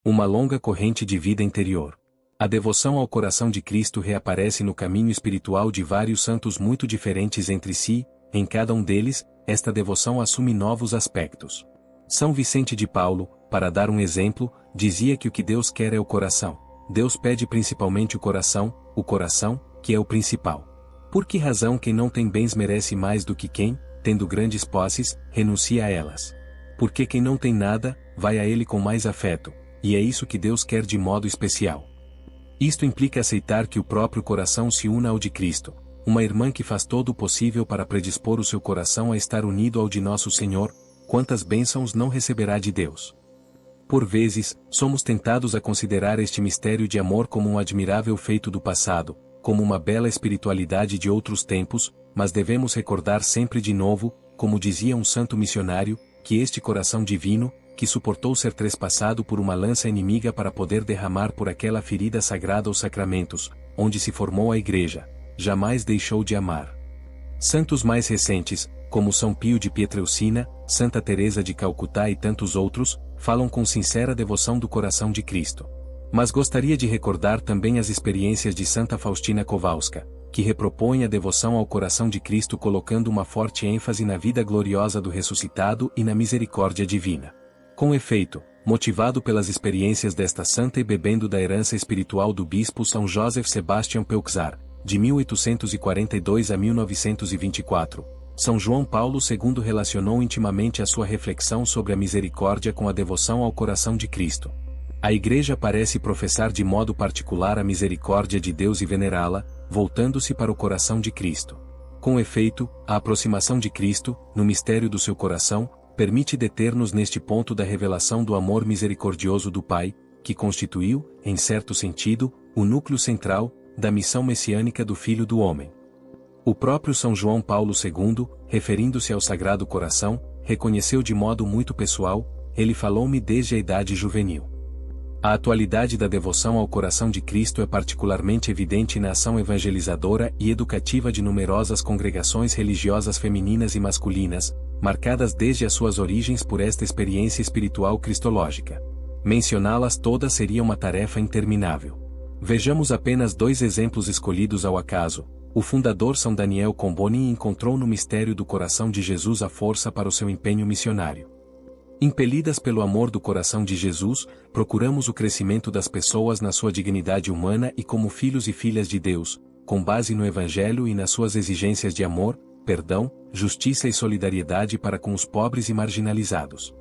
Uma longa corrente de vida interior. A devoção ao coração de Cristo reaparece no caminho espiritual de vários santos muito diferentes entre si. Em cada um deles, esta devoção assume novos aspectos. São Vicente de Paulo, para dar um exemplo, dizia que o que Deus quer é o coração. Deus pede principalmente o coração, que é o principal. Por que razão quem não tem bens merece mais do que quem, tendo grandes posses, renuncia a elas? Porque quem não tem nada, vai a ele com mais afeto, e é isso que Deus quer de modo especial. Isto implica aceitar que o próprio coração se una ao de Cristo, uma irmã que faz todo o possível para predispor o seu coração a estar unido ao de nosso Senhor, quantas bênçãos não receberá de Deus. Por vezes, somos tentados a considerar este mistério de amor como um admirável feito do passado, como uma bela espiritualidade de outros tempos, mas devemos recordar sempre de novo, como dizia um santo missionário, que este coração divino, que suportou ser trespassado por uma lança inimiga para poder derramar por aquela ferida sagrada os sacramentos, onde se formou a Igreja, jamais deixou de amar. Santos mais recentes, como São Pio de Pietrelcina, Santa Teresa de Calcutá e tantos outros, falam com sincera devoção do coração de Cristo. Mas gostaria de recordar também as experiências de Santa Faustina Kowalska, que repropõe a devoção ao coração de Cristo colocando uma forte ênfase na vida gloriosa do ressuscitado e na misericórdia divina. Com efeito, motivado pelas experiências desta santa e bebendo da herança espiritual do bispo São Joseph Sebastian Pelczar, de 1842 a 1924, São João Paulo II relacionou intimamente a sua reflexão sobre a misericórdia com a devoção ao coração de Cristo. A Igreja parece professar de modo particular a misericórdia de Deus e venerá-la, voltando-se para o coração de Cristo. Com efeito, a aproximação de Cristo, no mistério do seu coração, permite deter-nos neste ponto da revelação do amor misericordioso do Pai, que constituiu, em certo sentido, o núcleo central da missão messiânica do Filho do Homem. O próprio São João Paulo II, referindo-se ao Sagrado Coração, reconheceu de modo muito pessoal: ele falou-me desde a idade juvenil. A atualidade da devoção ao coração de Cristo é particularmente evidente na ação evangelizadora e educativa de numerosas congregações religiosas femininas e masculinas, marcadas desde as suas origens por esta experiência espiritual cristológica. Mencioná-las todas seria uma tarefa interminável. Vejamos apenas dois exemplos escolhidos ao acaso. O fundador São Daniel Comboni encontrou no mistério do coração de Jesus a força para o seu empenho missionário. Impelidas pelo amor do coração de Jesus, procuramos o crescimento das pessoas na sua dignidade humana e como filhos e filhas de Deus, com base no Evangelho e nas suas exigências de amor, perdão, justiça e solidariedade para com os pobres e marginalizados.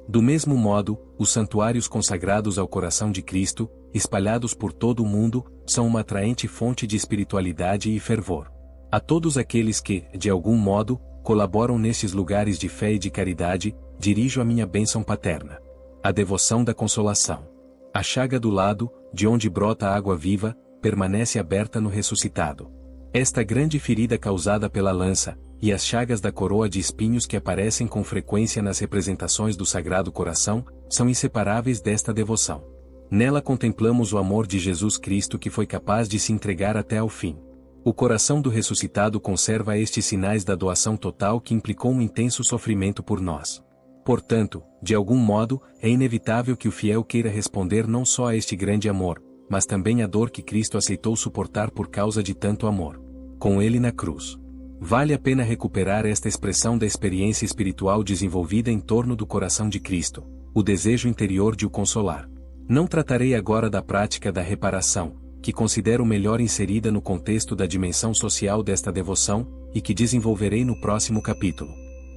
Do mesmo modo, os santuários consagrados ao coração de Cristo, espalhados por todo o mundo, são uma atraente fonte de espiritualidade e fervor. A todos aqueles que, de algum modo, colaboram nestes lugares de fé e de caridade, dirijo a minha bênção paterna. A devoção da consolação. A chaga do lado, de onde brota a água viva, permanece aberta no ressuscitado. Esta grande ferida causada pela lança, e as chagas da coroa de espinhos que aparecem com frequência nas representações do Sagrado Coração, são inseparáveis desta devoção. Nela contemplamos o amor de Jesus Cristo que foi capaz de se entregar até ao fim. O coração do ressuscitado conserva estes sinais da doação total que implicou um intenso sofrimento por nós. Portanto, de algum modo, é inevitável que o fiel queira responder não só a este grande amor, mas também à dor que Cristo aceitou suportar por causa de tanto amor. Com ele na cruz. Vale a pena recuperar esta expressão da experiência espiritual desenvolvida em torno do coração de Cristo, o desejo interior de o consolar. Não tratarei agora da prática da reparação, que considero melhor inserida no contexto da dimensão social desta devoção, e que desenvolverei no próximo capítulo.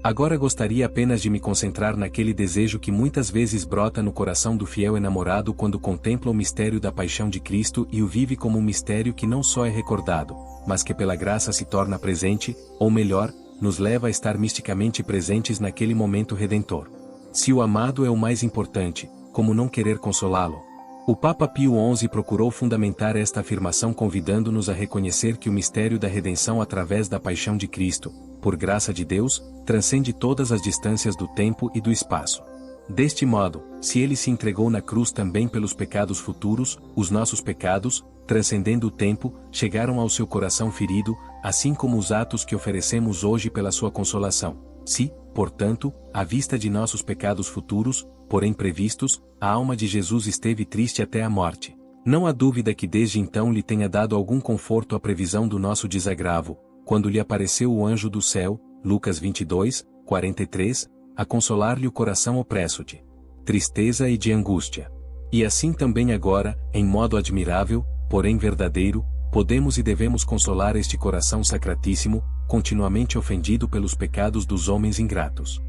Agora gostaria apenas de me concentrar naquele desejo que muitas vezes brota no coração do fiel enamorado quando contempla o mistério da paixão de Cristo e o vive como um mistério que não só é recordado, mas que pela graça se torna presente, ou melhor, nos leva a estar misticamente presentes naquele momento redentor. Se o amado é o mais importante, como não querer consolá-lo? O Papa Pio XI procurou fundamentar esta afirmação convidando-nos a reconhecer que o mistério da redenção através da paixão de Cristo, por graça de Deus, transcende todas as distâncias do tempo e do espaço. Deste modo, se ele se entregou na cruz também pelos pecados futuros, os nossos pecados, transcendendo o tempo, chegaram ao seu coração ferido, assim como os atos que oferecemos hoje pela sua consolação. Se, portanto, à vista de nossos pecados futuros, porém previstos, a alma de Jesus esteve triste até a morte, não há dúvida que desde então lhe tenha dado algum conforto a previsão do nosso desagravo, quando lhe apareceu o anjo do céu, Lucas 22, 43, a consolar-lhe o coração opresso de tristeza e de angústia. E assim também agora, em modo admirável, porém verdadeiro, podemos e devemos consolar este coração sacratíssimo, continuamente ofendido pelos pecados dos homens ingratos.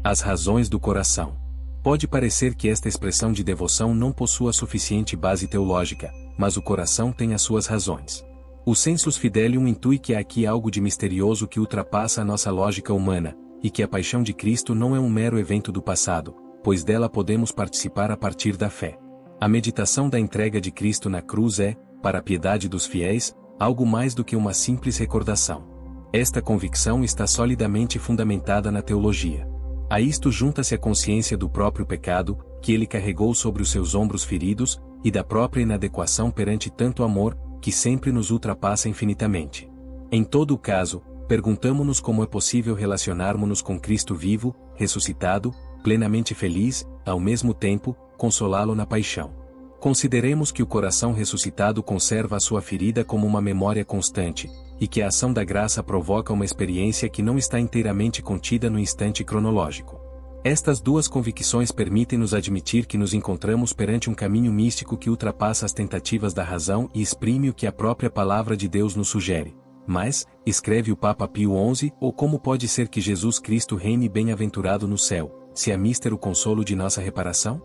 As razões do coração. Pode parecer que esta expressão de devoção não possua suficiente base teológica, mas o coração tem as suas razões. O sensus fidelium intui que há aqui algo de misterioso que ultrapassa a nossa lógica humana, e que a paixão de Cristo não é um mero evento do passado, pois dela podemos participar a partir da fé. A meditação da entrega de Cristo na cruz é, para a piedade dos fiéis, algo mais do que uma simples recordação. Esta convicção está solidamente fundamentada na teologia. A isto junta-se a consciência do próprio pecado, que ele carregou sobre os seus ombros feridos, e da própria inadequação perante tanto amor, que sempre nos ultrapassa infinitamente. Em todo o caso, perguntamo-nos como é possível relacionarmos-nos com Cristo vivo, ressuscitado, plenamente feliz, ao mesmo tempo, consolá-lo na paixão. Consideremos que o coração ressuscitado conserva a sua ferida como uma memória constante, e que a ação da graça provoca uma experiência que não está inteiramente contida no instante cronológico. Estas duas convicções permitem-nos admitir que nos encontramos perante um caminho místico que ultrapassa as tentativas da razão e exprime o que a própria palavra de Deus nos sugere. Mas, escreve o Papa Pio XI, ou como pode ser que Jesus Cristo reine bem-aventurado no céu, se é mister o consolo de nossa reparação?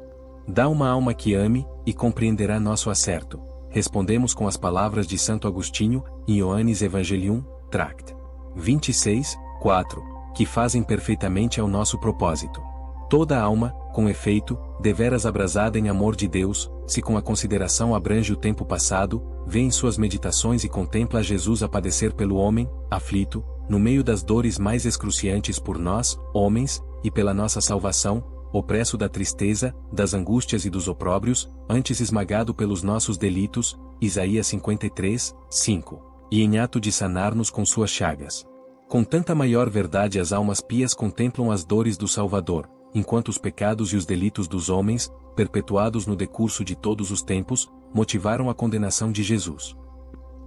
Dá uma alma que ame, e compreenderá nosso acerto. Respondemos com as palavras de Santo Agostinho, em Ioannis Evangelium, Tract. 26, 4, que fazem perfeitamente ao nosso propósito. Toda alma, com efeito, deveras abrasada em amor de Deus, se com a consideração abrange o tempo passado, vê em suas meditações e contempla a Jesus a padecer pelo homem, aflito, no meio das dores mais excruciantes por nós, homens, e pela nossa salvação, opresso da tristeza, das angústias e dos opróbrios, antes esmagado pelos nossos delitos, Isaías 53, 5, e em ato de sanar-nos com suas chagas. Com tanta maior verdade as almas pias contemplam as dores do Salvador, enquanto os pecados e os delitos dos homens, perpetuados no decurso de todos os tempos, motivaram a condenação de Jesus.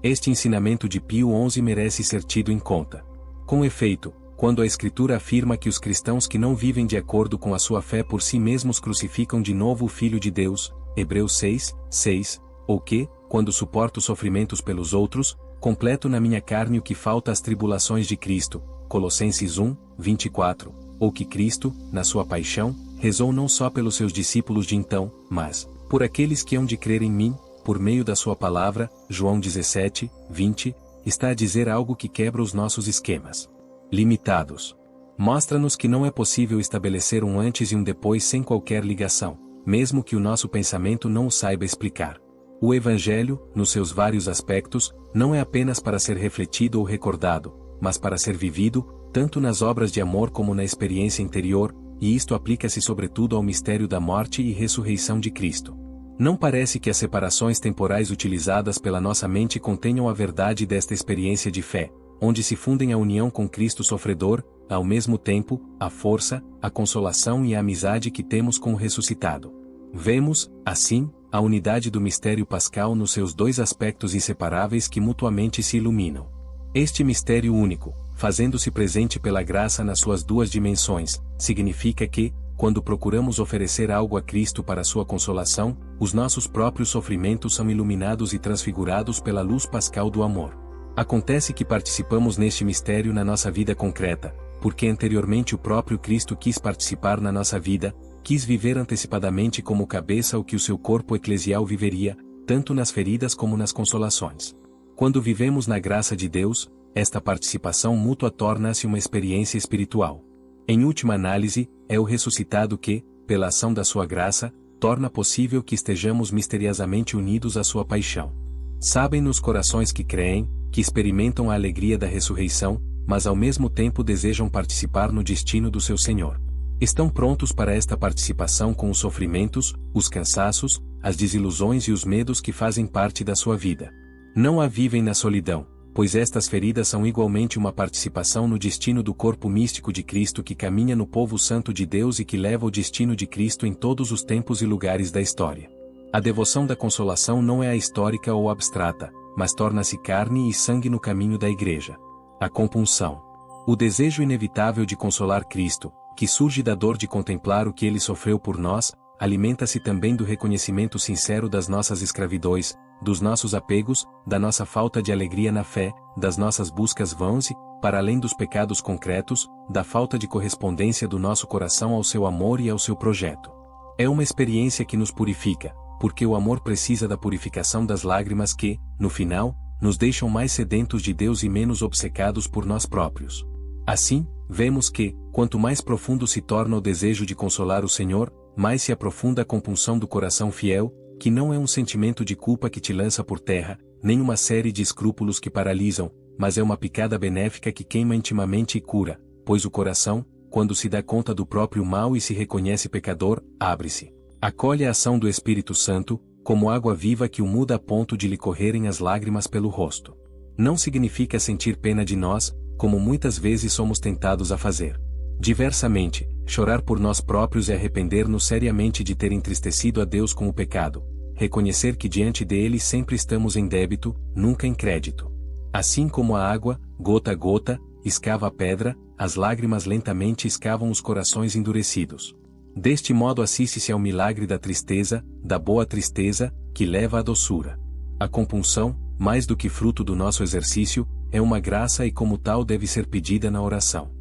Este ensinamento de Pio XI merece ser tido em conta. Com efeito, quando a Escritura afirma que os cristãos que não vivem de acordo com a sua fé por si mesmos crucificam de novo o Filho de Deus, Hebreus 6, 6, ou que, quando suporto sofrimentos pelos outros, completo na minha carne o que falta às tribulações de Cristo, Colossenses 1, 24, ou que Cristo, na sua paixão, rezou não só pelos seus discípulos de então, mas, por aqueles que hão de crer em mim, por meio da sua palavra, João 17, 20, está a dizer algo que quebra os nossos esquemas limitados. Mostra-nos que não é possível estabelecer um antes e um depois sem qualquer ligação, mesmo que o nosso pensamento não o saiba explicar. O Evangelho, nos seus vários aspectos, não é apenas para ser refletido ou recordado, mas para ser vivido, tanto nas obras de amor como na experiência interior, e isto aplica-se sobretudo ao mistério da morte e ressurreição de Cristo. Não parece que as separações temporais utilizadas pela nossa mente contenham a verdade desta experiência de fé, onde se fundem a união com Cristo sofredor, ao mesmo tempo, a força, a consolação e a amizade que temos com o ressuscitado. Vemos, assim, a unidade do mistério pascal nos seus dois aspectos inseparáveis que mutuamente se iluminam. Este mistério único, fazendo-se presente pela graça nas suas duas dimensões, significa que, quando procuramos oferecer algo a Cristo para sua consolação, os nossos próprios sofrimentos são iluminados e transfigurados pela luz pascal do amor. Acontece que participamos neste mistério na nossa vida concreta, porque anteriormente o próprio Cristo quis participar na nossa vida, quis viver antecipadamente como cabeça o que o seu corpo eclesial viveria, tanto nas feridas como nas consolações. Quando vivemos na graça de Deus, esta participação mútua torna-se uma experiência espiritual. Em última análise, é o ressuscitado que, pela ação da sua graça, torna possível que estejamos misteriosamente unidos à sua paixão. Sabem nos corações que creem, que experimentam a alegria da ressurreição, mas ao mesmo tempo desejam participar no destino do seu Senhor. Estão prontos para esta participação com os sofrimentos, os cansaços, as desilusões e os medos que fazem parte da sua vida. Não a vivem na solidão, pois estas feridas são igualmente uma participação no destino do corpo místico de Cristo que caminha no povo santo de Deus e que leva o destino de Cristo em todos os tempos e lugares da história. A devoção da consolação não é a histórica ou abstrata, mas torna-se carne e sangue no caminho da Igreja. A compunção. O desejo inevitável de consolar Cristo, que surge da dor de contemplar o que ele sofreu por nós, alimenta-se também do reconhecimento sincero das nossas escravidões, dos nossos apegos, da nossa falta de alegria na fé, das nossas buscas vãs e, para além dos pecados concretos, da falta de correspondência do nosso coração ao seu amor e ao seu projeto. É uma experiência que nos purifica, porque o amor precisa da purificação das lágrimas que, no final, nos deixam mais sedentos de Deus e menos obcecados por nós próprios. Assim, vemos que, quanto mais profundo se torna o desejo de consolar o Senhor, mais se aprofunda a compunção do coração fiel, que não é um sentimento de culpa que te lança por terra, nem uma série de escrúpulos que paralisam, mas é uma picada benéfica que queima intimamente e cura, pois o coração, quando se dá conta do próprio mal e se reconhece pecador, abre-se. Acolhe a ação do Espírito Santo, como água viva que o muda a ponto de lhe correrem as lágrimas pelo rosto. Não significa sentir pena de nós, como muitas vezes somos tentados a fazer. Diversamente, chorar por nós próprios é arrepender-nos seriamente de ter entristecido a Deus com o pecado, reconhecer que diante dele sempre estamos em débito, nunca em crédito. Assim como a água, gota a gota, escava a pedra, as lágrimas lentamente escavam os corações endurecidos. Deste modo assiste-se ao milagre da tristeza, da boa tristeza, que leva à doçura. A compunção, mais do que fruto do nosso exercício, é uma graça e como tal deve ser pedida na oração.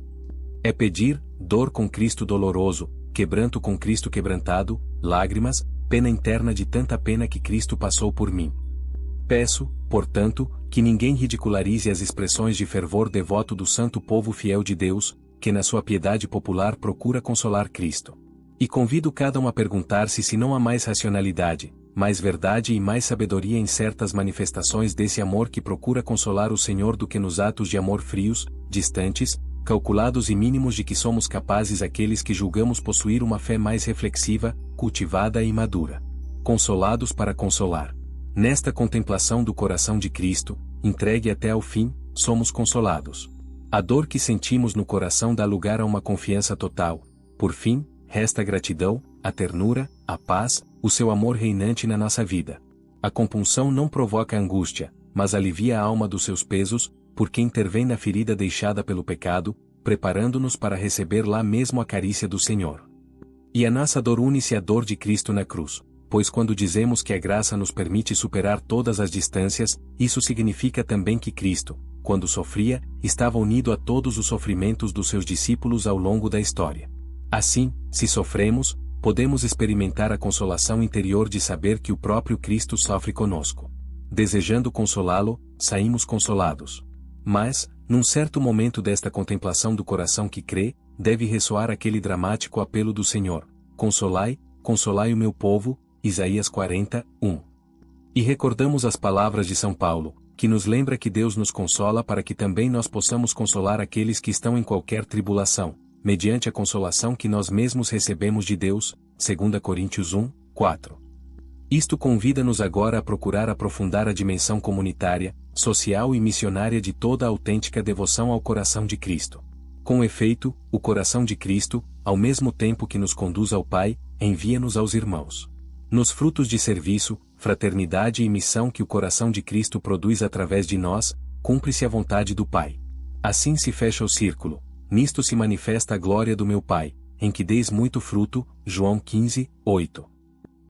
É pedir, dor com Cristo doloroso, quebranto com Cristo quebrantado, lágrimas, pena interna de tanta pena que Cristo passou por mim. Peço, portanto, que ninguém ridicularize as expressões de fervor devoto do santo povo fiel de Deus, que na sua piedade popular procura consolar Cristo. E convido cada um a perguntar-se se não há mais racionalidade, mais verdade e mais sabedoria em certas manifestações desse amor que procura consolar o Senhor do que nos atos de amor frios, distantes, calculados e mínimos de que somos capazes aqueles que julgamos possuir uma fé mais reflexiva, cultivada e madura. Consolados para consolar. Nesta contemplação do coração de Cristo, entregue até ao fim, somos consolados. A dor que sentimos no coração dá lugar a uma confiança total. Por fim, resta a gratidão, a ternura, a paz, o seu amor reinante na nossa vida. A compunção não provoca angústia, mas alivia a alma dos seus pesos, porque intervém na ferida deixada pelo pecado, preparando-nos para receber lá mesmo a carícia do Senhor. E a nossa dor une-se à dor de Cristo na cruz, pois quando dizemos que a graça nos permite superar todas as distâncias, isso significa também que Cristo, quando sofria, estava unido a todos os sofrimentos dos seus discípulos ao longo da história. Assim, se sofremos, podemos experimentar a consolação interior de saber que o próprio Cristo sofre conosco. Desejando consolá-lo, saímos consolados. Mas, num certo momento desta contemplação do coração que crê, deve ressoar aquele dramático apelo do Senhor: consolai, consolai o meu povo, Isaías 40, 1. E recordamos as palavras de São Paulo, que nos lembra que Deus nos consola para que também nós possamos consolar aqueles que estão em qualquer tribulação, mediante a consolação que nós mesmos recebemos de Deus, 2 Coríntios 1, 4. Isto convida-nos agora a procurar aprofundar a dimensão comunitária, social e missionária de toda a autêntica devoção ao coração de Cristo. Com efeito, o coração de Cristo, ao mesmo tempo que nos conduz ao Pai, envia-nos aos irmãos. Nos frutos de serviço, fraternidade e missão que o coração de Cristo produz através de nós, cumpre-se a vontade do Pai. Assim se fecha o círculo. Nisto se manifesta a glória do meu Pai, em que deis muito fruto, João 15, 8.